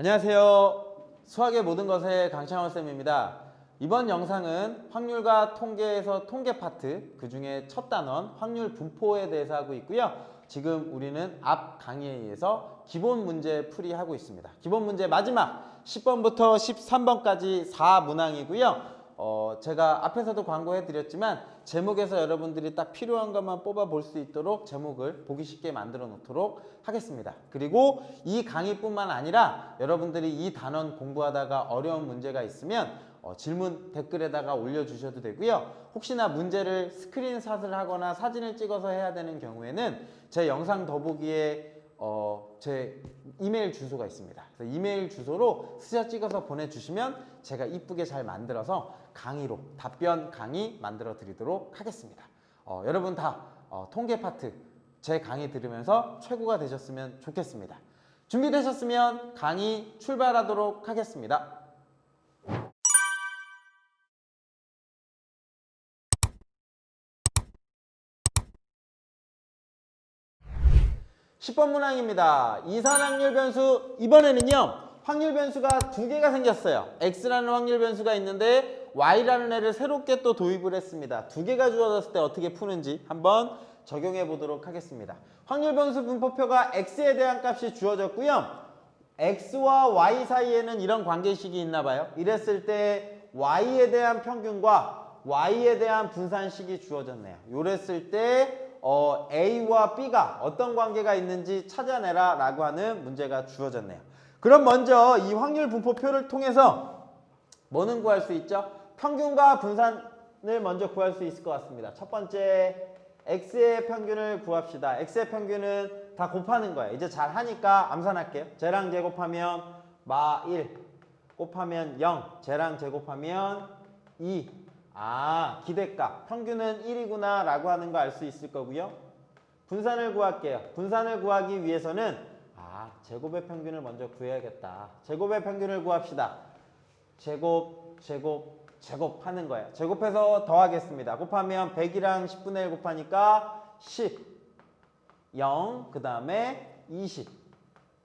안녕하세요. 수학의 모든 것의 강창원 쌤입니다. 이번 영상은 확률과 통계에서 통계 파트, 그 중에 첫 단원 확률 분포에 대해서 하고 있고요. 지금 우리는 앞 강의에 의해서 기본 문제 풀이하고 있습니다. 기본 문제 마지막 10번부터 13번까지 4문항이고요. 제가 앞에서도 광고해 드렸지만 제목에서 여러분들이 딱 필요한 것만 뽑아 볼 수 있도록 제목을 보기 쉽게 만들어 놓도록 하겠습니다. 그리고 이 강의뿐만 아니라 여러분들이 이 단원 공부하다가 어려운 문제가 있으면 질문 댓글에다가 올려주셔도 되고요. 혹시나 문제를 스크린샷을 하거나 사진을 찍어서 해야 되는 경우에는 제 영상 더보기에 제 이메일 주소가 있습니다. 그래서 이메일 주소로 스샷 찍어서 보내주시면 제가 이쁘게 잘 만들어서 강의로 답변 강의 만들어 드리도록 하겠습니다. 여러분 다 통계 파트 제 강의 들으면서 최고가 되셨으면 좋겠습니다. 준비되셨으면 강의 출발하도록 하겠습니다. (10번) 문항입니다. 이산확률 변수, 이번에는요 확률 변수가 두 개가 생겼어요. x라는 확률 변수가 있는데 y라는 애를 새롭게 또 도입을 했습니다. 두 개가 주어졌을 때 어떻게 푸는지 한번 적용해 보도록 하겠습니다. 확률 변수 분포표가 x에 대한 값이 주어졌고요. x와 y 사이에는 이런 관계식이 있나 봐요. 이랬을 때 y에 대한 평균과 y에 대한 분산식이 주어졌네요. 요랬을 때 A와 B가 어떤 관계가 있는지 찾아내라 라고 하는 문제가 주어졌네요. 그럼 먼저 이 확률 분포표를 통해서 뭐는 구할 수 있죠? 평균과 분산을 먼저 구할 수 있을 것 같습니다. 첫 번째 X의 평균을 구합시다. X의 평균은 다 곱하는 거예요. 이제 잘 하니까 암산할게요. 쟤랑 제곱하면 마 1 곱하면 0, 쟤랑 제곱하면 2. 기대값 평균은 1이구나 라고 하는 거 알 수 있을 거고요. 분산을 구할게요. 분산을 구하기 위해서는 제곱의 평균을 먼저 구해야겠다. 제곱의 평균을 구합시다. 제곱 하는 거예요. 제곱해서 더하겠습니다. 곱하면 100이랑 10분의 1 곱하니까 10, 0, 그 다음에 20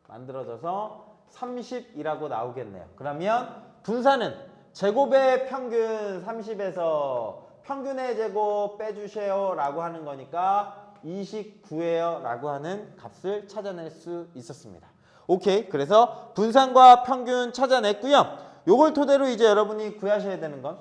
만들어져서 30이라고 나오겠네요. 그러면 분산은 제곱의 평균 30에서 평균의 제곱 빼주세요 라고 하는 거니까 29예요 라고 하는 값을 찾아낼 수 있었습니다. 오케이. 그래서 분산과 평균 찾아냈고요. 요걸 토대로 이제 여러분이 구하셔야 되는 건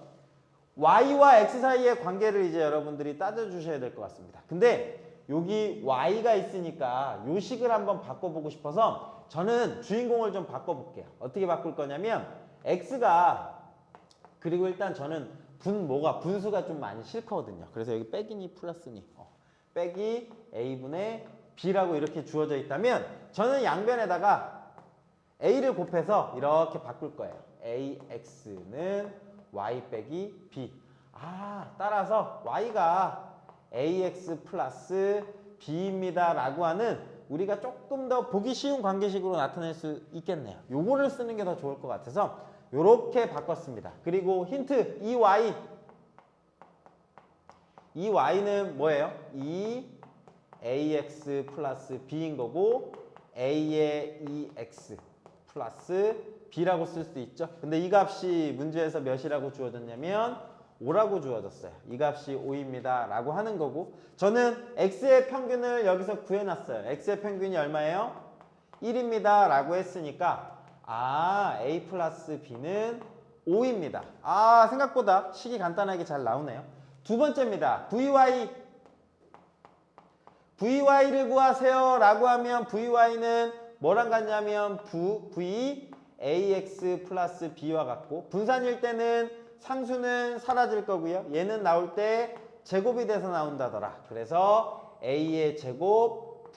y와 x 사이의 관계를 이제 여러분들이 따져주셔야 될 것 같습니다. 근데 여기 y가 있으니까 요 식을 한번 바꿔보고 싶어서 저는 주인공을 좀 바꿔볼게요. 어떻게 바꿀 거냐면 x가, 그리고 일단 저는 분수가 좀 많이 싫거든요. 그래서 여기 빼기니 플러스니 빼기 a분의 b라고 이렇게 주어져 있다면 저는 양변에다가 a를 곱해서 이렇게 바꿀 거예요. ax는 y 빼기 b. 따라서 y가 ax 플러스 b입니다 라고 하는 우리가 조금 더 보기 쉬운 관계식으로 나타낼 수 있겠네요. 요거를 쓰는 게 더 좋을 것 같아서 요렇게 바꿨습니다. 그리고 힌트, 이 y는 뭐예요? ax 플러스 b인 거고 a의 2x 플러스 b라고 쓸 수 있죠. 근데 이 값이 문제에서 몇이라고 주어졌냐면 5라고 주어졌어요. 이 값이 5입니다 라고 하는 거고, 저는 x의 평균을 여기서 구해놨어요. x의 평균이 얼마예요? 1입니다 라고 했으니까 a 플러스 b는 5입니다. 생각보다 식이 간단하게 잘 나오네요. 두 번째입니다. vy를 구하세요 라고 하면 vy는 뭐랑 같냐면 v ax 플러스 b와 같고, 분산일 때는 상수는 사라질 거고요. 얘는 나올 때 제곱이 돼서 나온다더라. 그래서 a의 제곱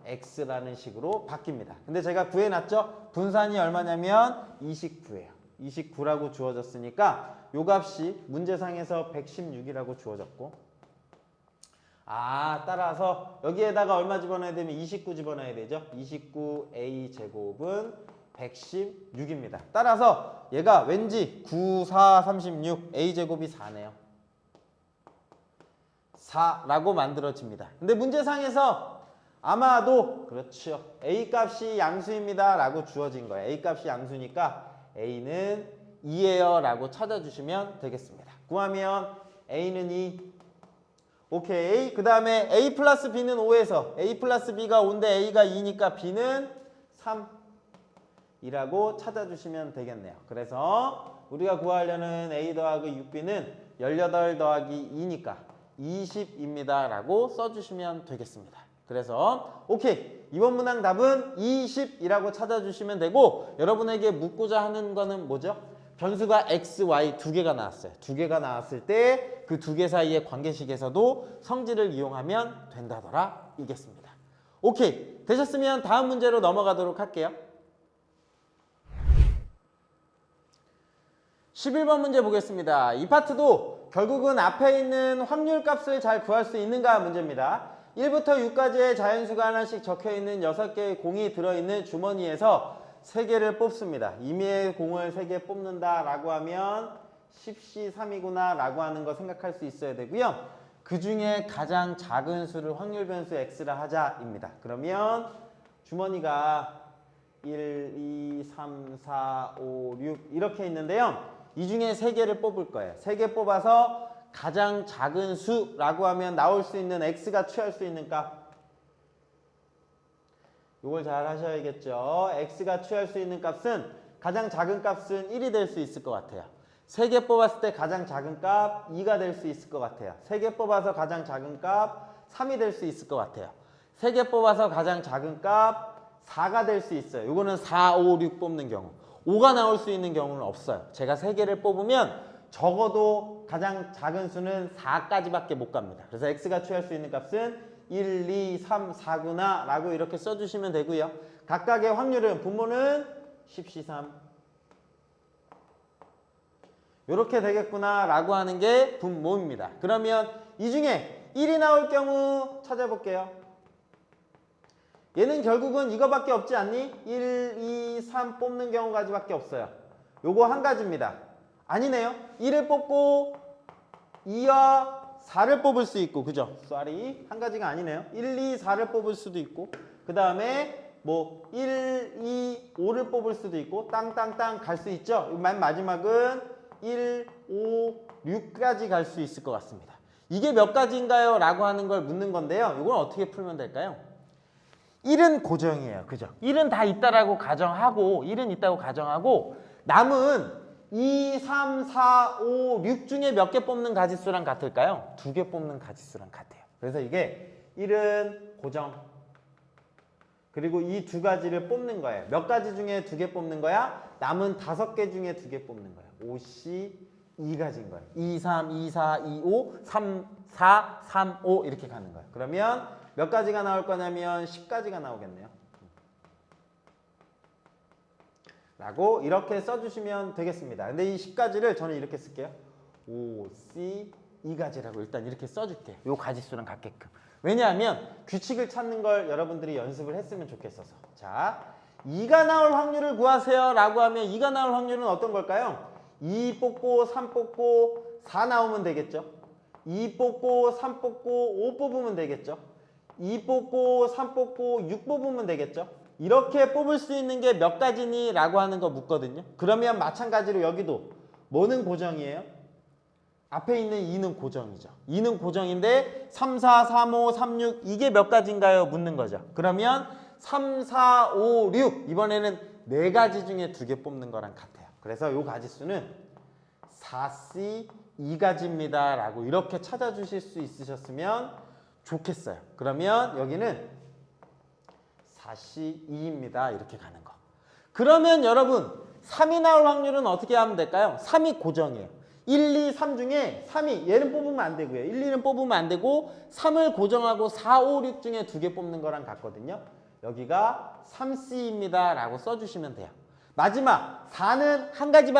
vx라는 식으로 바뀝니다. 근데 제가 구해놨죠? 분산이 얼마냐면 29예요. 29라고 주어졌으니까 요 값이 문제상에서 116이라고 주어졌고, 따라서 여기에다가 얼마 집어넣어야 되면 29 집어넣어야 되죠. 29a 제곱은 116입니다. 따라서 얘가 왠지 9, 4, 36, a 제곱이 4네요. 4라고 만들어집니다. 근데 문제상에서 아마도 그렇죠. A 값이 양수입니다 라고 주어진 거예요. A 값이 양수니까 A는 2예요 라고 찾아주시면 되겠습니다. 구하면 A는 2. 오케이. 그 다음에 A 플러스 B는 5에서 A 플러스 B가 5인데 A가 2니까 B는 3이라고 찾아주시면 되겠네요. 그래서 우리가 구하려는 A 더하기 6B는 18 더하기 2니까 20입니다 라고 써주시면 되겠습니다. 그래서 오케이. 이번 문항 답은 20이라고 찾아주시면 되고, 여러분에게 묻고자 하는 거는 뭐죠? 변수가 x, y 두 개가 나왔어요. 두 개가 나왔을 때 그 두 개 사이의 관계식에서도 성질을 이용하면 된다더라 이겠습니다. 오케이. 되셨으면 다음 문제로 넘어가도록 할게요. 11번 문제 보겠습니다. 이 파트도 결국은 앞에 있는 확률 값을 잘 구할 수 있는가 문제입니다. 1부터 6까지의 자연수가 하나씩 적혀있는 6개의 공이 들어있는 주머니에서 3개를 뽑습니다. 임의의 공을 3개 뽑는다 라고 하면 10C3이구나 라고 하는 거 생각할 수 있어야 되고요. 그 중에 가장 작은 수를 확률 변수 x라 하자입니다. 그러면 주머니가 1, 2, 3, 4, 5, 6 이렇게 있는데요. 이 중에 3개를 뽑을 거예요. 3개 뽑아서 가장 작은 수라고 하면 나올 수 있는 x가 취할 수 있는 값. 이걸 잘 하셔야겠죠. x가 취할 수 있는 값은 가장 작은 값은 1이 될 수 있을 것 같아요. 3개 뽑았을 때 가장 작은 값 2가 될 수 있을 것 같아요. 3개 뽑아서 가장 작은 값 3이 될 수 있을 것 같아요. 3개 뽑아서 가장 작은 값 4가 될 수 있어요. 이거는 4, 5, 6 뽑는 경우. 5가 나올 수 있는 경우는 없어요. 제가 3개를 뽑으면 적어도 가장 작은 수는 4까지밖에 못 갑니다. 그래서 x가 취할 수 있는 값은 1, 2, 3, 4구나 라고 이렇게 써주시면 되고요. 각각의 확률은 분모는 10C3 이렇게 되겠구나 라고 하는 게 분모입니다. 그러면 이 중에 1이 나올 경우 찾아볼게요. 얘는 결국은 이거밖에 없지 않니? 1, 2, 3 뽑는 경우까지밖에 없어요. 요거 한 가지입니다. 아니네요. 1을 뽑고 2와 4를 뽑을 수 있고, 그죠? 쏘리. 한 가지가 아니네요. 1, 2, 4를 뽑을 수도 있고, 그 다음에 뭐 1, 2, 5를 뽑을 수도 있고, 땅땅땅 갈 수 있죠? 맨 마지막은 1, 5, 6까지 갈 수 있을 것 같습니다. 이게 몇 가지인가요? 라고 하는 걸 묻는 건데요. 이걸 어떻게 풀면 될까요? 1은 고정이에요. 그죠? 1은 다 있다라고 가정하고, 1은 있다고 가정하고, 남은 2, 3, 4, 5, 6 중에 몇 개 뽑는 가지수랑 같을까요? 2개 뽑는 가지수랑 같아요. 그래서 이게 1은 고정. 그리고 이 두 가지를 뽑는 거예요. 몇 가지 중에 2개 뽑는 거야? 남은 5개 중에 2개 뽑는 거예요. 5C 2가지인 거예요. 2, 3, 2, 4, 2, 5, 3, 4, 3, 5 이렇게 가는 거예요. 그러면 몇 가지가 나올 거냐면 10가지가 나오겠네요. 라고 이렇게 써주시면 되겠습니다. 근데 이 10가지를 저는 이렇게 쓸게요. 5, C, 2가지라고 일단 이렇게 써줄게요. 요 가지수랑 같게끔. 왜냐하면 규칙을 찾는 걸 여러분들이 연습을 했으면 좋겠어서. 자, 2가 나올 확률을 구하세요 라고 하면 2가 나올 확률은 어떤 걸까요? 2 뽑고 3 뽑고 4 나오면 되겠죠. 2 뽑고 3 뽑고 5 뽑으면 되겠죠. 2 뽑고 3 뽑고 6 뽑으면 되겠죠. 이렇게 뽑을 수 있는 게 몇 가지니? 라고 하는 거 묻거든요. 그러면 마찬가지로 여기도 뭐는 고정이에요? 앞에 있는 2는 고정이죠. 2는 고정인데 3, 4, 3, 5, 3, 6 이게 몇 가지인가요? 묻는 거죠. 그러면 3, 4, 5, 6 이번에는 4가지 중에 2개 뽑는 거랑 같아요. 그래서 이 가지수는 4C 2가지입니다 라고 이렇게 찾아주실 수 있으셨으면 좋겠어요. 그러면 여기는 4C 2입니다. 이렇게 가는 거. 그러면 여러분 3이 나올 확률은 어떻게 하면 될까요? 3이 고정이에요. 1, 2, 3 중에 3이 얘는 뽑으면 안 되고요. 1, 2는 뽑으면 안 되고 3을 고정하고 4, 5, 6 중에 2개 뽑는 거랑 같거든요. 여기가 3C입니다. 라고 써주시면 돼요. 마지막 4는 한 가지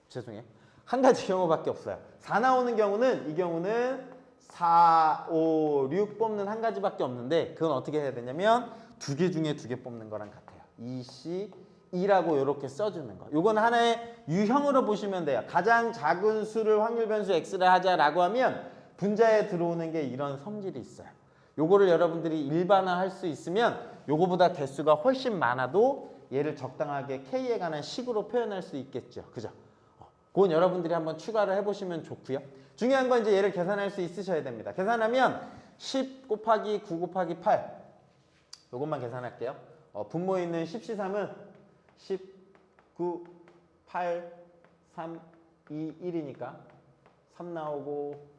죄송해요. 한 가지 경우밖에 없어요. 4 나오는 경우는 이 경우는 4, 5, 6 뽑는 한 가지밖에 없는데 그건 어떻게 해야 되냐면 2개 중에 2개 뽑는 거랑 같아요. 2C 2라고 이렇게 써주는 거. 이건 하나의 유형으로 보시면 돼요. 가장 작은 수를 확률 변수 x라 하자라고 하면 분자에 들어오는 게 이런 성질이 있어요. 요거를 여러분들이 일반화할 수 있으면 요거보다 개수가 훨씬 많아도 얘를 적당하게 K에 관한 식으로 표현할 수 있겠죠. 그죠? 그건 여러분들이 한번 추가를 해보시면 좋고요. 중요한 건 이제 얘를 계산할 수 있으셔야 됩니다. 계산하면 10 곱하기 9 곱하기 8 요것만 계산할게요. 분모에 있는 10C3은 10, 9, 8, 3, 2, 1이니까 3 나오고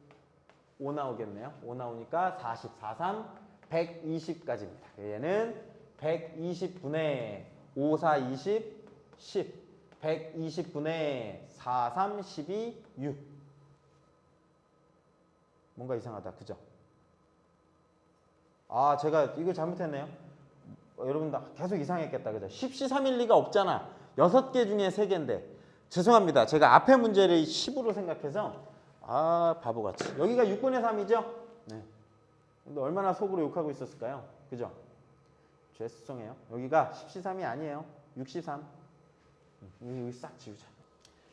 5 나오겠네요. 5 나오니까 40, 4, 3, 120까지입니다. 얘는 120분의 5, 4, 20, 10 120분의 4, 3, 12, 6 뭔가 이상하다. 그죠? 아, 제가 이거 잘못했네요. 여러분 계속 이상했겠다. 그죠? 10C3일 리가 없잖아. 6개 중에 3개인데 죄송합니다. 제가 앞에 문제를 10으로 생각해서 바보같이. 여기가 6분의 3이죠? 네. 근데 얼마나 속으로 욕하고 있었을까요? 그죠? 죄송해요. 여기가 10C3이 아니에요. 6C3. 여기 싹 지우자.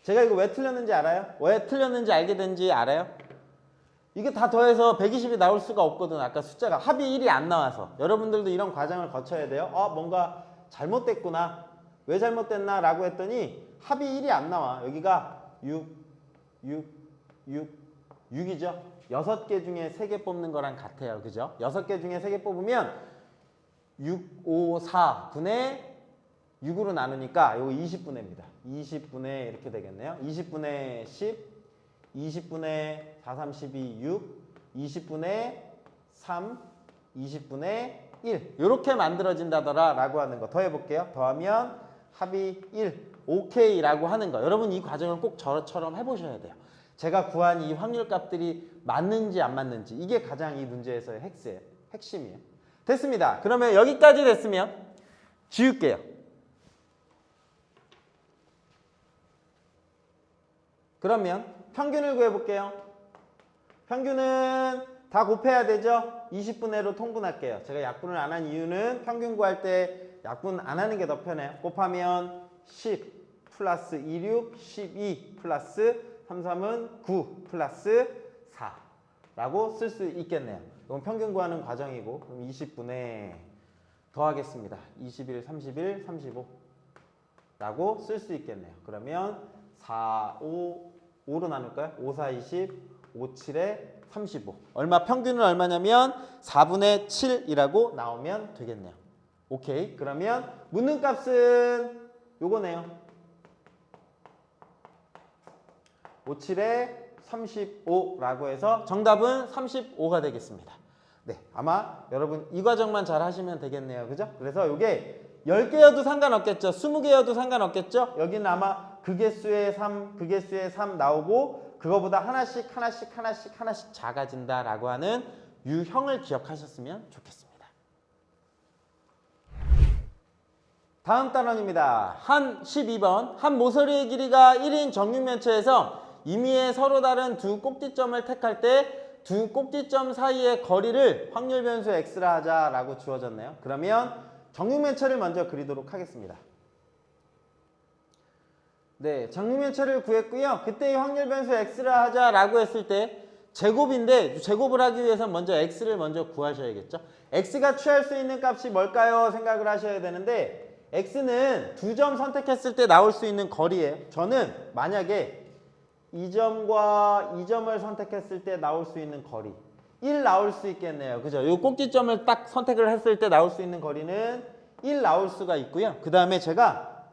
제가 이거 왜 틀렸는지 알아요? 왜 틀렸는지 알게 된지 알아요? 이게 다 더해서 120이 나올 수가 없거든. 아까 숫자가 합이 1이 안 나와서. 여러분들도 이런 과정을 거쳐야 돼요. 뭔가 잘못됐구나. 왜 잘못됐나 라고 했더니 합이 1이 안 나와. 여기가 6, 6이죠. 6개 중에 3개 뽑는 거랑 같아요. 그죠? 6개 중에 3개 뽑으면 6, 5, 4 분의 6으로 나누니까 이거 20분의입니다. 20분의 이렇게 되겠네요. 20분의 10, 20분의 4, 3, 12, 6, 20분의 3, 20분의 1 이렇게 만들어진다더라 라고 하는 거 더해볼게요. 더하면 합이 1, 오케이 라고 하는 거. 여러분 이 과정을 꼭 저처럼 해보셔야 돼요. 제가 구한 이 확률값들이 맞는지 안 맞는지 이게 가장 이 문제에서의 핵심이에요. 됐습니다. 그러면 여기까지 됐으면 지울게요. 그러면 평균을 구해볼게요. 평균은 다 곱해야 되죠? 20분의로 통분할게요. 제가 약분을 안 한 이유는 평균 구할 때 약분 안 하는 게 더 편해요. 곱하면 10 플러스 26, 12 플러스 33은 9 플러스 4 라고 쓸 수 있겠네요. 이건 평균 구하는 과정이고 그럼 20분의 더하겠습니다. 21, 31, 35 라고 쓸 수 있겠네요. 그러면 4, 5로 나눌까요? 5, 4, 20, 5, 7에 35. 평균은 얼마냐면 4분의 7이라고 나오면 되겠네요. 오케이. 그러면 묻는 값은 요거네요. 5, 7에 35라고 해서 정답은 35가 되겠습니다. 네, 아마 여러분 이 과정만 잘 하시면 되겠네요. 그죠? 그래서 요게 10개여도 상관없겠죠. 20개여도 상관없겠죠. 여기는 아마 그 개수의 3, 그 개수의 3 나오고 그거보다 하나씩 작아진다라고 하는 유형을 기억하셨으면 좋겠습니다. 다음 단원입니다. 한 12번. 한 모서리의 길이가 1인 정육면체에서 임의의 서로 다른 두 꼭지점을 택할 때 두 꼭지점 사이의 거리를 확률 변수 x라 하자라고 주어졌네요. 그러면 정육면체를 먼저 그리도록 하겠습니다. 네, 정육면체를 구했고요. 그때 이 확률 변수 x라 하자라고 했을 때 제곱인데 제곱을 하기 위해서 먼저 x를 먼저 구하셔야겠죠. x가 취할 수 있는 값이 뭘까요? 생각을 하셔야 되는데 x는 두 점 선택했을 때 나올 수 있는 거리예요. 저는 만약에 이 점과 이 점을 선택했을 때 나올 수 있는 거리 1 나올 수 있겠네요. 그죠? 이 꼭지점을 딱 선택을 했을 때 나올 수 있는 거리는 1 나올 수가 있고요. 그 다음에 제가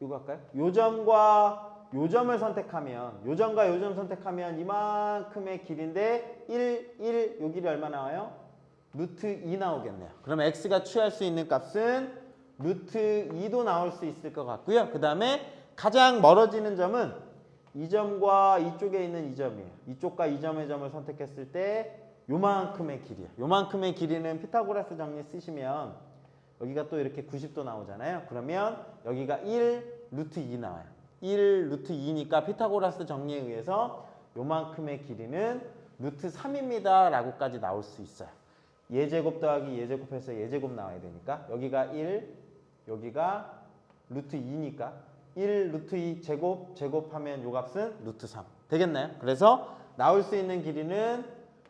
이거 할까요? 요 점과 요 점을 선택하면 요 점과 요 점 선택하면 이만큼의 길인데 1, 요 길이 얼마 나와요? 루트 2 나오겠네요. 그럼 x가 취할 수 있는 값은 루트 2도 나올 수 있을 것 같고요. 그 다음에 가장 멀어지는 점은 이 점과 이쪽에 있는 이 점이에요. 이쪽과 이 점의 점을 선택했을 때 요만큼의 길이에요. 요만큼의 길이는 피타고라스 정리 쓰시면 여기가 또 이렇게 90도 나오잖아요. 그러면 여기가 1 루트 2 나와요. 1 루트 2니까 피타고라스 정리에 의해서 요만큼의 길이는 루트 3입니다 라고까지 나올 수 있어요. 예제곱 더하기 예제곱해서 예제곱 나와야 되니까 여기가 1, 여기가 루트 2니까 1 루트 2 제곱하면 요 값은 루트 3 되겠나요? 그래서 나올 수 있는 길이는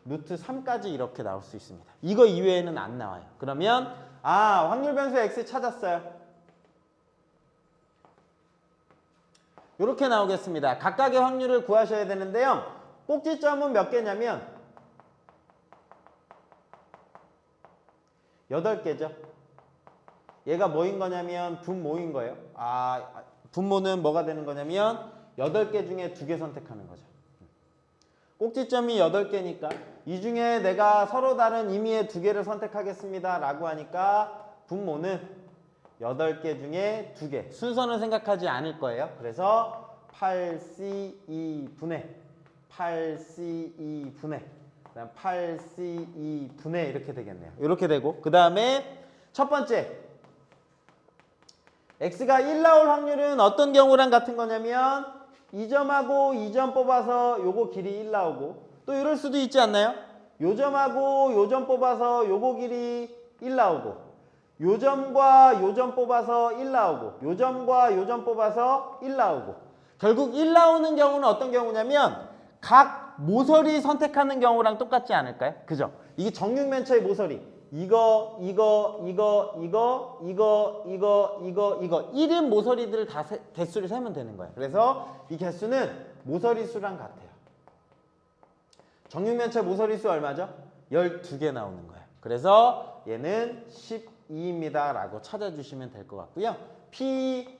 루트 3까지 이렇게 나올 수 있습니다. 이거 이외에는 안 나와요. 그러면 확률 변수 x 찾았어요. 이렇게 나오겠습니다. 각각의 확률을 구하셔야 되는데요. 꼭지점은 몇 개냐면 8개죠. 얘가 뭐인 거냐면 분모인 거예요. 분모는 뭐가 되는 거냐면 8개 중에 2개 선택하는 거죠. 꼭지점이 8개니까 이 중에 내가 서로 다른 의미의 2개를 선택하겠습니다 라고 하니까 분모는 8개 중에 2개. 순서는 생각하지 않을 거예요. 그래서 8C2분의 8C2분의 그다음 8C2분의 이렇게 되겠네요. 이렇게 되고 그 다음에 첫 번째 x가 1 나올 확률은 어떤 경우랑 같은 거냐면 이 점하고 이 점 뽑아서 요거 길이 1 나오고 또 이럴 수도 있지 않나요? 요 점하고 요 점 뽑아서 요거 길이 1 나오고 요 점과 요 점 뽑아서 1 나오고 요 점과 요 점 뽑아서 1 나오고 결국 1 나오는 경우는 어떤 경우냐면 각 모서리 선택하는 경우랑 똑같지 않을까요? 그죠? 이게 정육면체의 모서리 이거 1인 모서리들을 다 개수를 세면 되는 거예요. 그래서 이 개수는 모서리 수랑 같아요. 정육면체 모서리 수 얼마죠? 12개 나오는 거예요. 그래서 얘는 12입니다 라고 찾아주시면 될 것 같고요. p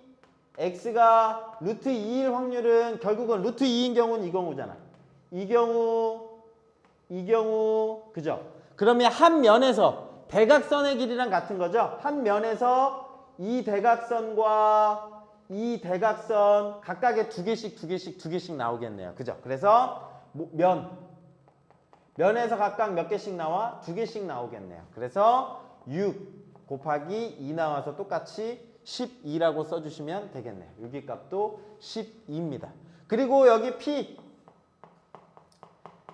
x가 루트 2일 확률은 결국은 루트 2인 경우는 이 경우잖아. 이 경우 그죠? 그러면 한 면에서 대각선의 길이랑 같은 거죠. 한 면에서 이 대각선과 이 대각선 각각의 2개씩 나오겠네요. 그죠? 그래서 면에서 각각 몇 개씩 나와? 2개씩 나오겠네요. 그래서 6 곱하기 2 나와서 똑같이 12라고 써주시면 되겠네요. 여기 값도 12입니다. 그리고 여기 p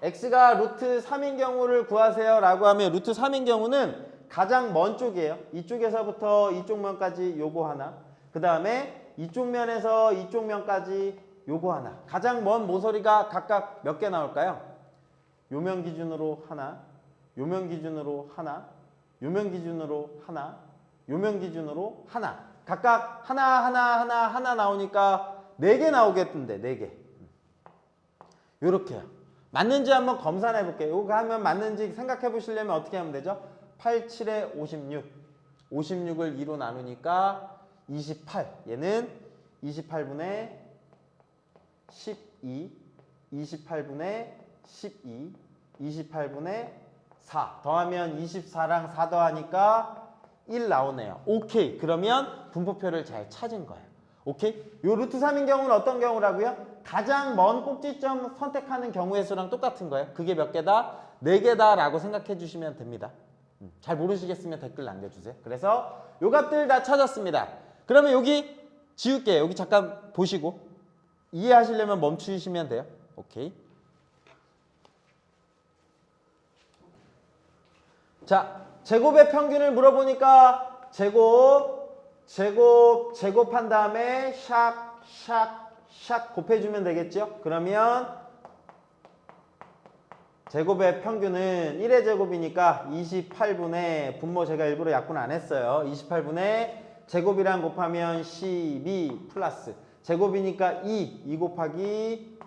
x가 루트 3인 경우를 구하세요 라고 하면 루트 3인 경우는 가장 먼 쪽이에요. 이쪽에서부터 이쪽 면까지 요거 하나 그 다음에 이쪽 면에서 이쪽 면까지 요거 하나 가장 먼 모서리가 각각 몇 개 나올까요? 요면 기준으로 하나 요면 기준으로 하나 요면 기준으로 하나 요면 기준으로 하나 각각 하나 나오니까 4개 나오겠던데 4개 요렇게요. 맞는지 한번 검사해 볼게요. 이거 하면 맞는지 생각해 보시려면 어떻게 하면 되죠? 8, 7에 56. 56을 2로 나누니까 28. 얘는 28분의 12. 28분의 12. 28분의 4. 더하면 24랑 4 더하니까 1 나오네요. 오케이. 그러면 분포표를 잘 찾은 거예요. 오케이? 요 루트 3인 경우는 어떤 경우라고요? 가장 먼 꼭지점 선택하는 경우의 수랑 똑같은 거예요. 그게 몇 개다? 4개다 라고 생각해 주시면 됩니다. 잘 모르시겠으면 댓글 남겨주세요. 그래서 요 값들 다 찾았습니다. 그러면 여기 지울게요. 여기 잠깐 보시고 이해하시려면 멈추시면 돼요. 오케이. 자, 제곱의 평균을 물어보니까 제곱한 다음에 샥 곱해주면 되겠죠? 그러면 제곱의 평균은 1의 제곱이니까 28분의 분모 제가 일부러 약분 안 했어요. 28분의 제곱이랑 곱하면 12 플러스 제곱이니까 2 곱하기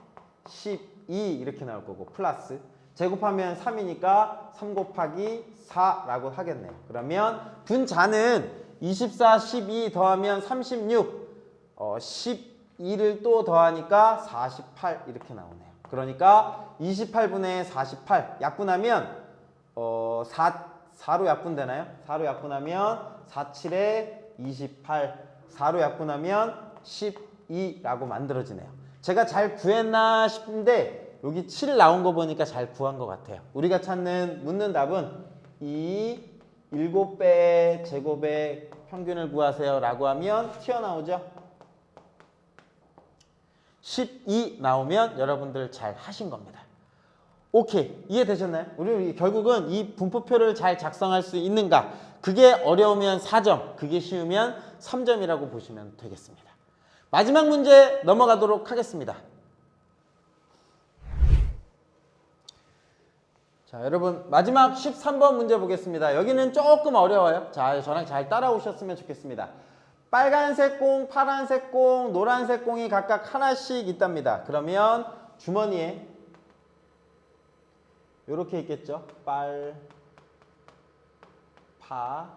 12 이렇게 나올 거고 플러스 제곱하면 3이니까 3 곱하기 4라고 하겠네요. 그러면 분자는 24, 12 더하면 36, 12를 또 더하니까 48 이렇게 나오네요. 그러니까 28분의 48 약분하면 4로 약분되나요? 4로 약분하면 4, 7에 28 4로 약분하면 12라고 만들어지네요. 제가 잘 구했나 싶은데 여기 7 나온 거 보니까 잘 구한 것 같아요. 우리가 묻는 답은 이 7배의 제곱의 평균을 구하세요 라고 하면 튀어나오죠. 12 나오면 여러분들 잘 하신 겁니다. 오케이, 이해되셨나요? 우리 결국은 이 분포표를 잘 작성할 수 있는가, 그게 어려우면 4점, 그게 쉬우면 3점이라고 보시면 되겠습니다. 마지막 문제 넘어가도록 하겠습니다. 자, 여러분 마지막 13번 문제 보겠습니다. 여기는 조금 어려워요. 자, 저랑 잘 따라오셨으면 좋겠습니다. 빨간색 공, 파란색 공, 노란색 공이 각각 하나씩 있답니다. 그러면 주머니에 이렇게 있겠죠. 빨, 파,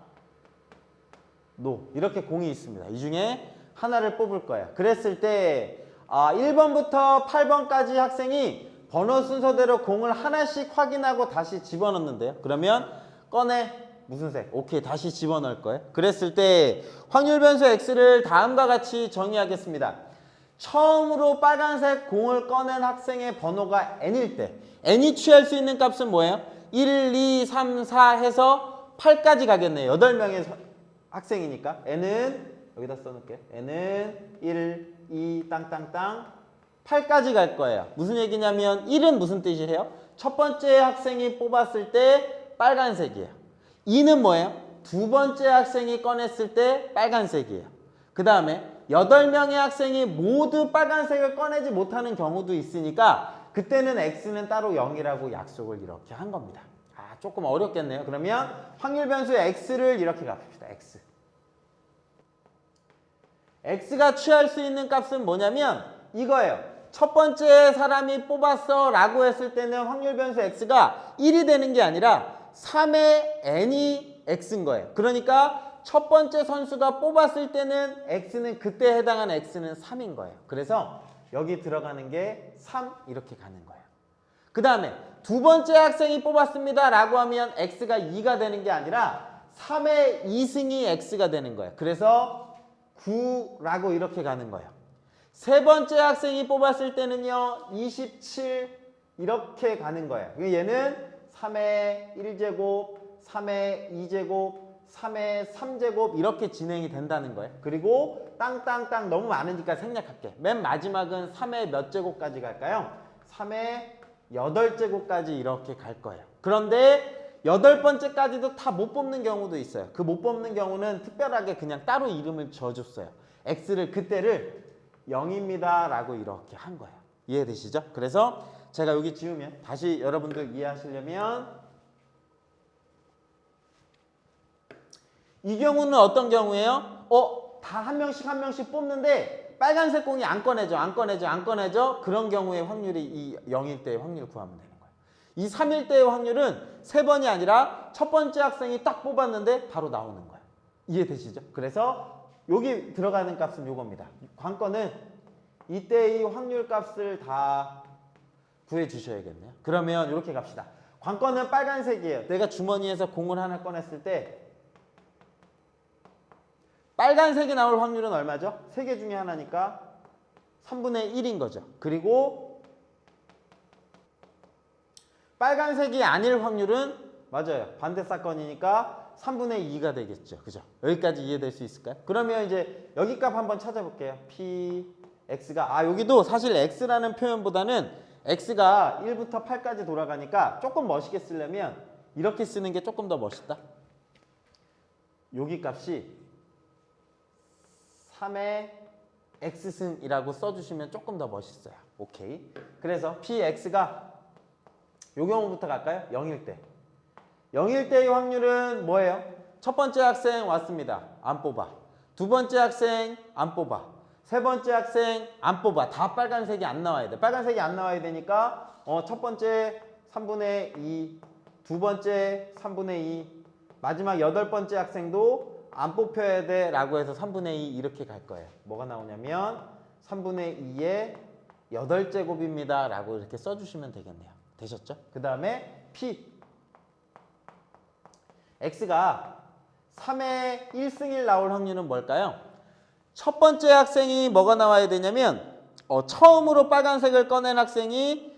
노 이렇게 공이 있습니다. 이 중에 하나를 뽑을 거예요. 그랬을 때 1번부터 8번까지 학생이 번호 순서대로 공을 하나씩 확인하고 다시 집어넣는데요. 그러면 꺼내 무슨 색? 오케이, 다시 집어넣을 거예요. 그랬을 때 확률 변수 x를 다음과 같이 정의하겠습니다. 처음으로 빨간색 공을 꺼낸 학생의 번호가 n일 때 n이 취할 수 있는 값은 뭐예요? 1, 2, 3, 4 해서 8까지 가겠네요. 8명의 학생이니까 n은 여기다 써놓을게요. n은 1, 2, 땅땅땅 8까지 갈 거예요. 무슨 얘기냐면 1은 무슨 뜻이에요? 첫 번째 학생이 뽑았을 때 빨간색이에요. 2는 뭐예요? 두 번째 학생이 꺼냈을 때 빨간색이에요. 그 다음에 8명의 학생이 모두 빨간색을 꺼내지 못하는 경우도 있으니까 그때는 x는 따로 0이라고 약속을 이렇게 한 겁니다. 조금 어렵겠네요. 그러면 확률 변수 x를 이렇게 값합시다. x. x가 취할 수 있는 값은 뭐냐면 이거예요. 첫 번째 사람이 뽑았어 라고 했을 때는 확률 변수 x가 1이 되는 게 아니라 3의 n이 x인 거예요. 그러니까 첫 번째 선수가 뽑았을 때는 x는 그때 해당하는 x는 3인 거예요. 그래서 여기 들어가는 게 3 이렇게 가는 거예요. 그 다음에 두 번째 학생이 뽑았습니다 라고 하면 x가 2가 되는 게 아니라 3의 2승이 x가 되는 거예요. 그래서 9라고 이렇게 가는 거예요. 세 번째 학생이 뽑았을 때는요 27 이렇게 가는 거예요. 얘는 3의 1제곱, 3의 2제곱, 3의 3제곱 이렇게 진행이 된다는 거예요. 그리고 땅땅땅 너무 많으니까 생략할게. 맨 마지막은 3의 몇 제곱까지 갈까요? 3의 8제곱까지 이렇게 갈 거예요. 그런데 8번째까지도 다 못 뽑는 경우도 있어요. 그 못 뽑는 경우는 특별하게 그냥 따로 이름을 지어줬어요. x를 그때를 0입니다 라고 이렇게 한 거예요. 이해되시죠? 그래서 제가 여기 지우면 다시 여러분들 이해하시려면 이 경우는 어떤 경우예요? 다 한 명씩 한 명씩 뽑는데 빨간색 공이 안 꺼내져 그런 경우에 확률이 이 0일 때의 확률을 구하면 되는 거예요. 이 3일 때의 확률은 3번이 아니라 첫 번째 학생이 딱 뽑았는데 바로 나오는 거예요. 이해되시죠? 그래서 여기 들어가는 값은 요겁니다. 관건은 이때의 확률 값을 다 구해 주셔야겠네요. 그러면 이렇게 갑시다. 관건은 빨간색이에요. 내가 주머니에서 공을 하나 꺼냈을 때 빨간색이 나올 확률은 얼마죠? 3개 중에 하나니까 3분의 1인 거죠. 그리고 빨간색이 아닐 확률은 맞아요. 반대 사건이니까 3분의 2가 되겠죠. 그죠? 여기까지 이해될 수 있을까요? 그러면 이제 여기 값 한번 찾아볼게요. p x가 여기도 사실 x라는 표현보다는 x가 1부터 8까지 돌아가니까 조금 멋있게 쓰려면 이렇게 쓰는 게 조금 더 멋있다. 여기 값이 3의 x승이라고 써주시면 조금 더 멋있어요. 오케이. 그래서 px가 요 경우부터 갈까요? 0일 때. 0일 때의 확률은 뭐예요? 첫 번째 학생 왔습니다. 안 뽑아. 두 번째 학생 안 뽑아. 세 번째 학생 안 뽑아. 다 빨간색이 안 나와야 돼. 빨간색이 안 나와야 되니까 첫 번째 3분의 2, 두 번째 3분의 2, 마지막 8번째 학생도 안 뽑혀야 돼 라고 해서 3분의 2 이렇게 갈 거예요. 뭐가 나오냐면 3분의 2의 8제곱입니다 라고 이렇게 써주시면 되겠네요. 되셨죠? 그 다음에 P X가 3의 1승1 나올 확률은 뭘까요? 첫 번째 학생이 뭐가 나와야 되냐면 처음으로 빨간색을 꺼낸 학생이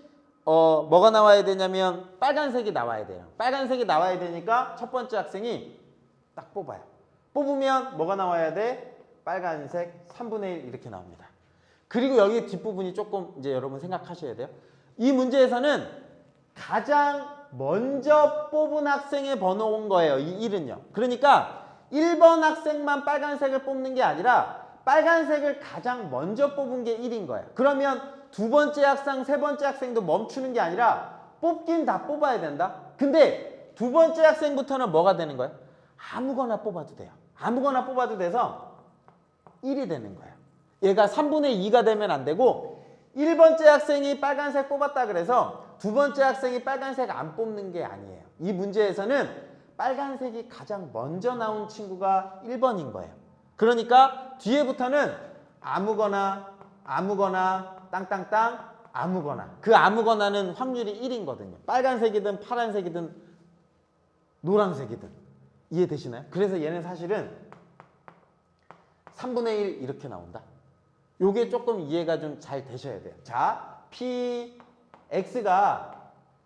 뭐가 나와야 되냐면 빨간색이 나와야 돼요. 빨간색이 나와야 되니까 첫 번째 학생이 딱 뽑아요. 뽑으면 뭐가 나와야 돼? 빨간색 3분의 1 이렇게 나옵니다. 그리고 여기 뒷부분이 조금 이제 여러분 생각하셔야 돼요. 이 문제에서는 가장 먼저 뽑은 학생의 번호인 거예요. 이 1은요. 그러니까 1번 학생만 빨간색을 뽑는 게 아니라 빨간색을 가장 먼저 뽑은 게 1인 거예요. 그러면 두 번째 학생, 세 번째 학생도 멈추는 게 아니라 뽑긴 다 뽑아야 된다. 근데 두 번째 학생부터는 뭐가 되는 거예요? 아무거나 뽑아도 돼요. 아무거나 뽑아도 돼서 1이 되는 거예요. 얘가 3분의 2가 되면 안 되고 1번째 학생이 빨간색 뽑았다 그래서 두 번째 학생이 빨간색 안 뽑는 게 아니에요. 이 문제에서는 빨간색이 가장 먼저 나온 친구가 1번인 거예요. 그러니까 뒤에부터는 아무거나 땅땅땅 아무거나. 그 아무거나는 확률이 1이거든요. 빨간색이든 파란색이든 노란색이든. 이해되시나요? 그래서 얘는 사실은 3분의 1 이렇게 나온다. 요게 조금 이해가 좀 잘 되셔야 돼요. 자, Px가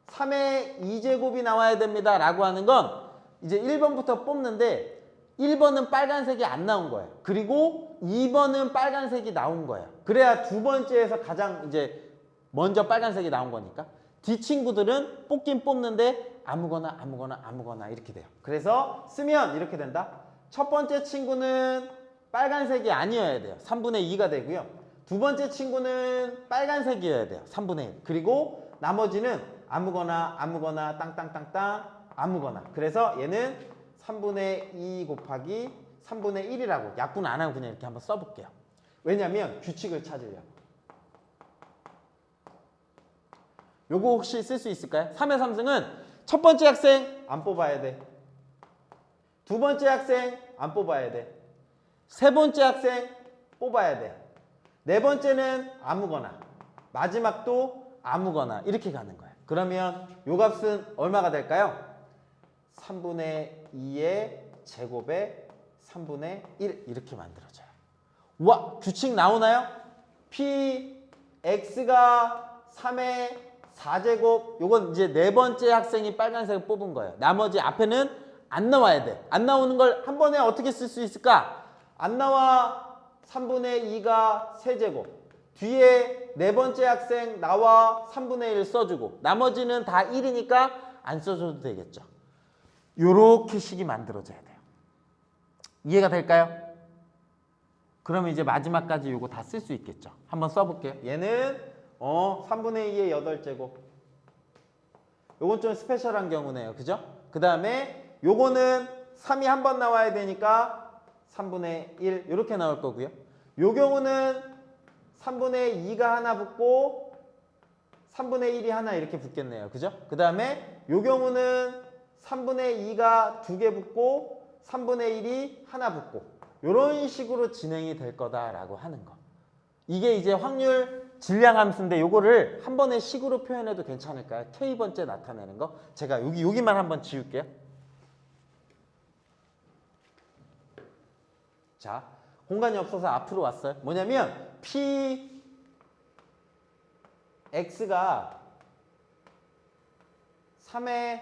3의 2제곱이 나와야 됩니다 라고 하는 건 이제 1번부터 뽑는데 1번은 빨간색이 안 나온 거예요. 그리고 2번은 빨간색이 나온 거예요. 그래야 두 번째에서 가장 이제 먼저 빨간색이 나온 거니까 뒤 친구들은 뽑긴 뽑는데 아무거나 이렇게 돼요. 그래서 쓰면 이렇게 된다. 첫 번째 친구는 빨간색이 아니어야 돼요. 3분의 2가 되고요. 두 번째 친구는 빨간색이어야 돼요. 3분의 1. 그리고 나머지는 아무거나 땅땅땅땅 아무거나. 그래서 얘는 3분의 2 곱하기 3분의 1이라고 약분 안 하고 그냥 이렇게 한번 써볼게요. 왜냐면 규칙을 찾으려고. 요거 혹시 쓸 수 있을까요? 3의 3승은 첫 번째 학생 안 뽑아야 돼. 두 번째 학생 안 뽑아야 돼. 세 번째 학생 뽑아야 돼. 네 번째는 아무거나. 마지막도 아무거나. 이렇게 가는 거예요. 그러면 요 값은 얼마가 될까요? 3분의 2의 제곱에 3분의 1 이렇게 만들어져요. 우와, 규칙 나오나요? Px가 3의 4제곱. 요건 이제 네 번째 학생이 빨간색을 뽑은 거예요. 나머지 앞에는 안 나와야 돼. 안 나오는 걸 한 번에 어떻게 쓸 수 있을까? 안 나와 3분의 2가 세제곱. 뒤에 네 번째 학생 나와 3분의 1 써주고 나머지는 다 1이니까 안 써줘도 되겠죠. 요렇게 식이 만들어져야 돼요. 이해가 될까요? 그러면 이제 마지막까지 요거 다 쓸 수 있겠죠. 한번 써볼게요. 얘는 3분의 2의 8제곱. 요건 좀 스페셜한 경우네요. 그죠? 그 다음에 요거는 3이 한 번 나와야 되니까 3분의 1 이렇게 나올 거고요. 요 경우는 3분의 2가 하나 붙고 3분의 1이 하나 이렇게 붙겠네요. 그죠? 그 다음에 요 경우는 3분의 2가 두 개 붙고 3분의 1이 하나 붙고 이런 식으로 진행이 될 거다라고 하는 거. 이게 이제 확률 질량 함수인데 요거를 한 번에 식으로 표현해도 괜찮을까요? K번째 나타내는 거. 제가 여기만 한번 지울게요. 자, 공간이 없어서 앞으로 왔어요. 뭐냐면 Px가 3의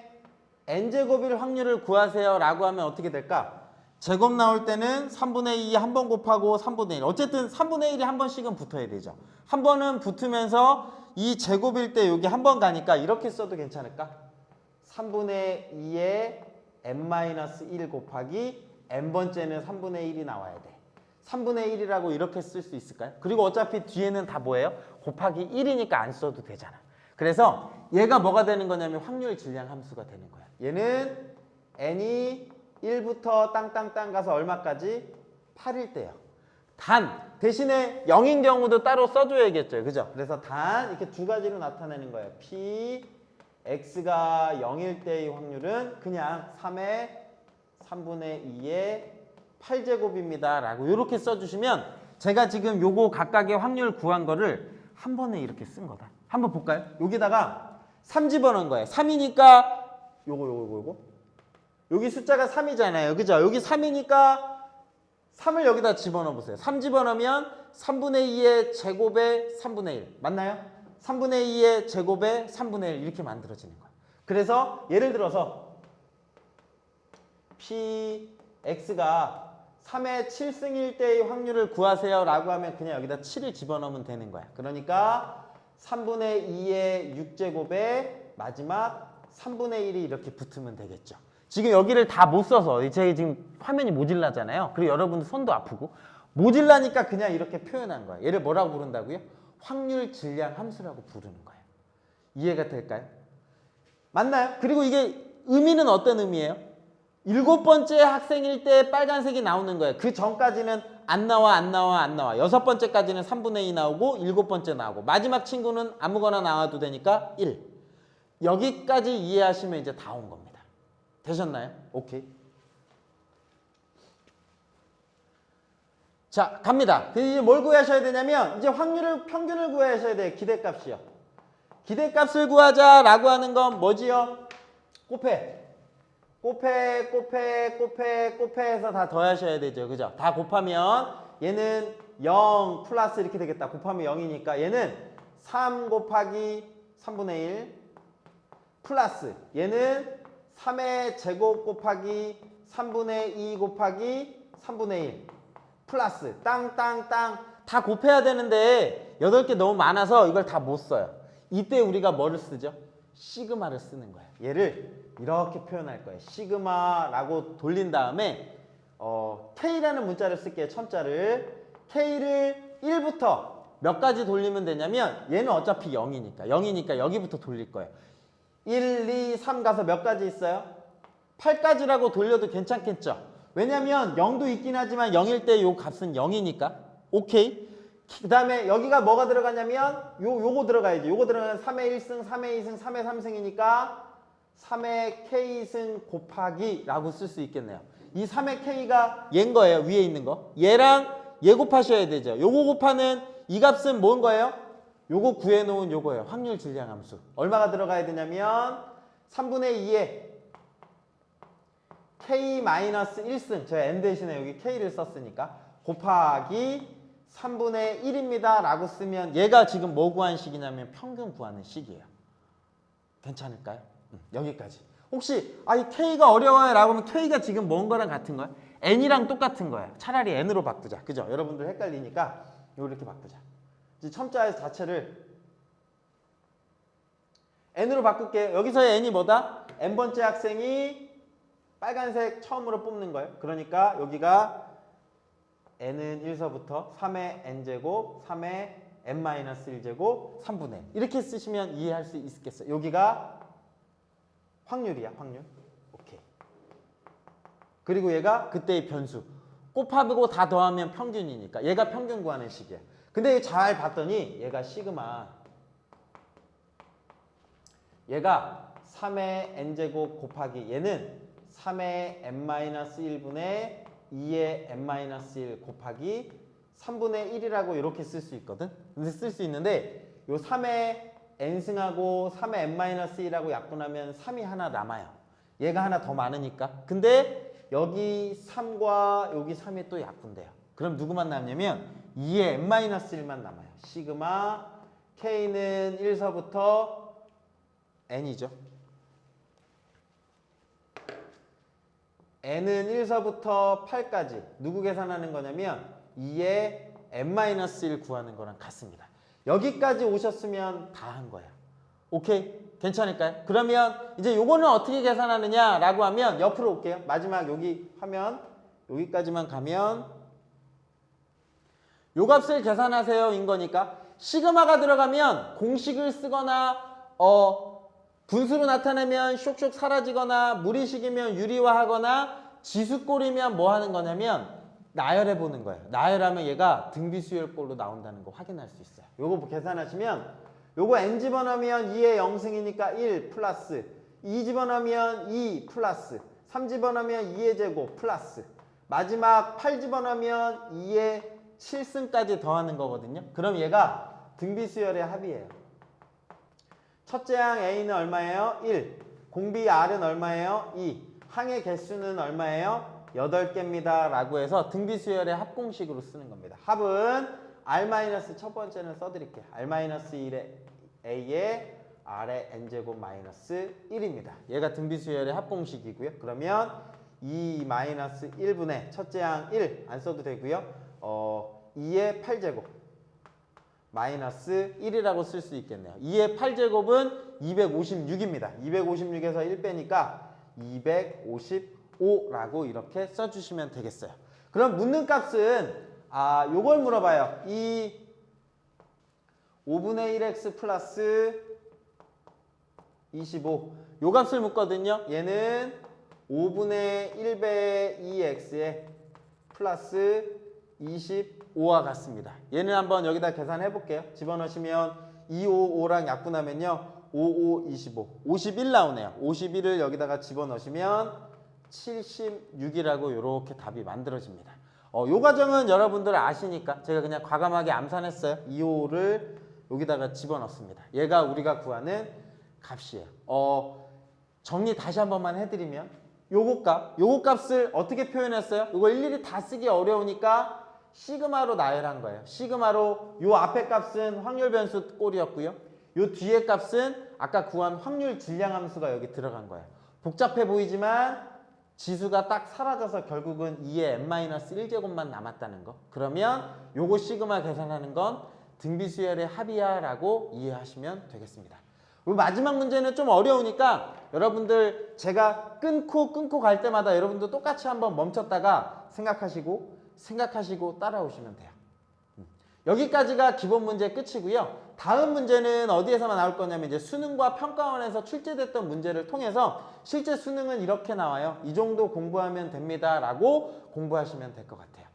n제곱일 확률을 구하세요 라고 하면 어떻게 될까? 제곱 나올 때는 3분의 2 한 번 곱하고 3분의 1. 어쨌든 3분의 1이 한 번씩은 붙어야 되죠. 한 번은 붙으면서 이 제곱일 때 여기 한 번 가니까 이렇게 써도 괜찮을까? 3분의 2에 n-1 곱하기 n번째는 3분의 1이 나와야 돼. 3분의 1이라고 이렇게 쓸 수 있을까요? 그리고 어차피 뒤에는 다 뭐예요? 곱하기 1이니까 안 써도 되잖아. 그래서 얘가 뭐가 되는 거냐면 확률 질량 함수가 되는 거야. 얘는 n이 1부터 땅땅땅 가서 얼마까지? 8일 때요. 단 대신에 0인 경우도 따로 써줘야겠죠. 그죠? 그래서 단 이렇게 두 가지로 나타내는 거예요. Px가 0일 때의 확률은 그냥 3의 3분의 2의 8제곱입니다 라고 이렇게 써주시면 제가 지금 요거 각각의 확률 구한 거를 한 번에 이렇게 쓴 거다. 한번 볼까요? 여기다가 3 집어넣은 거예요. 3이니까 요거 여기 숫자가 3이잖아요. 그죠? 여기 3이니까 3을 여기다 집어넣어 보세요. 3 집어넣으면 3분의 2의 제곱에 3분의 1 맞나요? 3분의 2의 제곱에 3분의 1 이렇게 만들어지는 거예요. 그래서 예를 들어서 Px가 3의 7승일 때의 확률을 구하세요 라고 하면 그냥 여기다 7을 집어넣으면 되는 거야. 그러니까 3분의 2의 6제곱에 마지막 3분의 1이 이렇게 붙으면 되겠죠. 지금 여기를 다 못 써서 제 지금 화면이 모질라잖아요. 그리고 여러분들 손도 아프고 모질라니까 그냥 이렇게 표현한 거예요. 얘를 뭐라고 부른다고요? 확률 질량 함수라고 부르는 거예요. 이해가 될까요? 맞나요? 그리고 이게 의미는 어떤 의미예요? 7번째 학생일 때 빨간색이 나오는 거예요. 그 전까지는 안 나와, 안 나와, 안 나와. 6번째까지는 3분의 2 나오고 7번째 나오고 마지막 친구는 아무거나 나와도 되니까 1. 여기까지 이해하시면 이제 다 온 겁니다. 되셨나요? 오케이. 자, 갑니다. 이제 뭘 구하셔야 되냐면 이제 확률을 평균을 구하셔야 돼요. 기대값이요. 기대값을 구하자라고 하는 건 뭐지요? 곱해. 곱해 해서 다 더하셔야 되죠. 그죠? 다 곱하면 얘는 0 플러스 이렇게 되겠다. 곱하면 0이니까 얘는 3 곱하기 3분의 1 플러스 얘는 3의 제곱 곱하기 3분의 2 곱하기 3분의 1 플러스 땅땅땅 다 곱해야 되는데 8개 너무 많아서 이걸 다 못 써요. 이때 우리가 뭐를 쓰죠? 시그마를 쓰는 거예요. 얘를 이렇게 표현할 거예요. 시그마라고 돌린 다음에 K라는 문자를 쓸게요. 첨자를. K를 1부터 몇 가지 돌리면 되냐면 얘는 어차피 0이니까 여기부터 돌릴 거예요. 1, 2, 3 가서 몇 가지 있어요? 8가지라고 돌려도 괜찮겠죠? 왜냐면 0도 있긴 하지만 0일 때 요 값은 0이니까. 오케이. 그 다음에 여기가 뭐가 들어가냐면 요거 들어가야지. 요거 들어가면 3의 1승, 3의 2승, 3의 3승이니까 3의 K승 곱하기 라고 쓸 수 있겠네요. 이 3의 K가 얘인 거예요. 위에 있는 거. 얘랑 얘 곱하셔야 되죠. 요거 곱하는 이 값은 뭔 거예요? 요거 구해놓은 요거예요. 확률 질량 함수. 얼마가 들어가야 되냐면 3분의 2에 K-1승. 제가 N 대신에 여기 K를 썼으니까 곱하기 3분의 1입니다 라고 쓰면 얘가 지금 뭐 구하는 식이냐면 평균 구하는 식이에요. 괜찮을까요? 여기까지. 혹시 이 K가 어려워요 라고 하면 K가 지금 뭔 거랑 같은 거야? N이랑 똑같은 거예요. 차라리 N으로 바꾸자. 그죠? 여러분들 헷갈리니까 이렇게 바꾸자. 이제 첨자 자체를 N으로 바꿀게요. 여기서의 N이 뭐다? N번째 학생이 빨간색 처음으로 뽑는 거예요. 그러니까 여기가 n은 1서부터 3의 n제곱, 3의 n-1제곱, 3분의 1. 이렇게 쓰시면 이해할 수 있겠어요. 여기가 확률이야, 확률. 오케이. 그리고 얘가 그때의 변수. 곱하고 다 더하면 평균이니까. 얘가 평균 구하는 식이야. 근데 잘 봤더니 얘가 시그마. 얘가 3의 n제곱 곱하기 얘는 3의 n-1분의 2의 n-1 곱하기 3분의 1이라고 이렇게 쓸 수 있거든. 근데 쓸 수 있는데 요 3의 n승하고 3의 n-1하고 약분하면 3이 하나 남아요. 얘가 하나 더 많으니까. 근데 여기 3과 여기 3이 또 약분돼요. 그럼 누구만 남냐면 2의 n-1만 남아요. 시그마 K는 1서부터 n이죠. n은 1서부터 8까지 누구 계산하는 거냐면 2의 n-1 구하는 거랑 같습니다. 여기까지 오셨으면 다 한 거예요. 오케이? 괜찮을까요? 그러면 이제 요거는 어떻게 계산하느냐 라고 하면 옆으로 올게요. 마지막 여기 화면 여기까지만 가면 요 값을 계산하세요 인 거니까 시그마가 들어가면 공식을 쓰거나 분수로 나타내면 쇽쇽 사라지거나 무리식이면 유리화하거나 지수꼴이면 뭐 하는 거냐면 나열해 보는 거예요. 나열하면 얘가 등비수열꼴로 나온다는 거 확인할 수 있어요. 요거 계산하시면 요거 n 집어넣으면 2의 0승이니까 1 플러스 2 집어넣으면 2 플러스 3 집어넣으면 2의 제곱 플러스 마지막 8 집어넣으면 2의 7승까지 더하는 거거든요. 그럼 얘가 등비수열의 합이에요. 첫째 항 A는 얼마예요? 1. 공비 R은 얼마예요? 2. 항의 개수는 얼마예요? 8개입니다. 라고 해서 등비수열의 합공식으로 쓰는 겁니다. 합은 R- 첫 번째는 써드릴게요. R-1의 A에 R의 N제곱 마이너스 1입니다. 얘가 등비수열의 합공식이고요. 그러면 2-1분의 첫째 항 1 안 써도 되고요. 2의 8제곱 마이너스 1이라고 쓸 수 있겠네요. 2의 8제곱은 256입니다. 256에서 1 빼니까 255라고 이렇게 써주시면 되겠어요. 그럼 묻는 값은 요걸 물어봐요. 이 5분의 1x 플러스 25. 요 값을 묻거든요. 얘는 5분의 1배 2x에 플러스 25와 같습니다. 얘는 한번 여기다 계산해 볼게요. 집어넣으시면 255랑 약분하면요. 55, 25. 51 나오네요. 51을 여기다가 집어넣으시면 76이라고 이렇게 답이 만들어집니다. 요 과정은 여러분들 아시니까 제가 그냥 과감하게 암산했어요. 255를 여기다가 집어넣습니다. 얘가 우리가 구하는 값이에요. 정리 다시 한 번만 해드리면 요거 값을 어떻게 표현했어요? 이거 일일이 다 쓰기 어려우니까 시그마로 나열한 거예요. 시그마로 요 앞에 값은 확률 변수 꼴이었고요. 요 뒤에 값은 아까 구한 확률 질량 함수가 여기 들어간 거예요. 복잡해 보이지만 지수가 딱 사라져서 결국은 2의 n-1제곱만 남았다는 거. 그러면 요거 시그마 계산하는 건 등비수열의 합이야 라고 이해하시면 되겠습니다. 그리고 마지막 문제는 좀 어려우니까 여러분들 제가 끊고 갈 때마다 여러분도 똑같이 한번 멈췄다가 생각하시고 따라오시면 돼요. 여기까지가 기본 문제 끝이고요. 다음 문제는 어디에서만 나올 거냐면 이제 수능과 평가원에서 출제됐던 문제를 통해서 실제 수능은 이렇게 나와요. 이 정도 공부하면 됩니다 라고 공부하시면 될 것 같아요.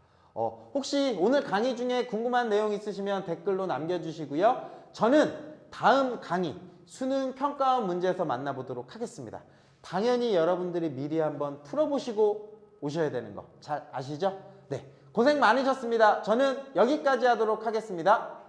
혹시 오늘 강의 중에 궁금한 내용 있으시면 댓글로 남겨주시고요. 저는 다음 강의 수능 평가원 문제에서 만나보도록 하겠습니다. 당연히 여러분들이 미리 한번 풀어보시고 오셔야 되는 거 잘 아시죠? 네, 고생 많으셨습니다. 저는 여기까지 하도록 하겠습니다.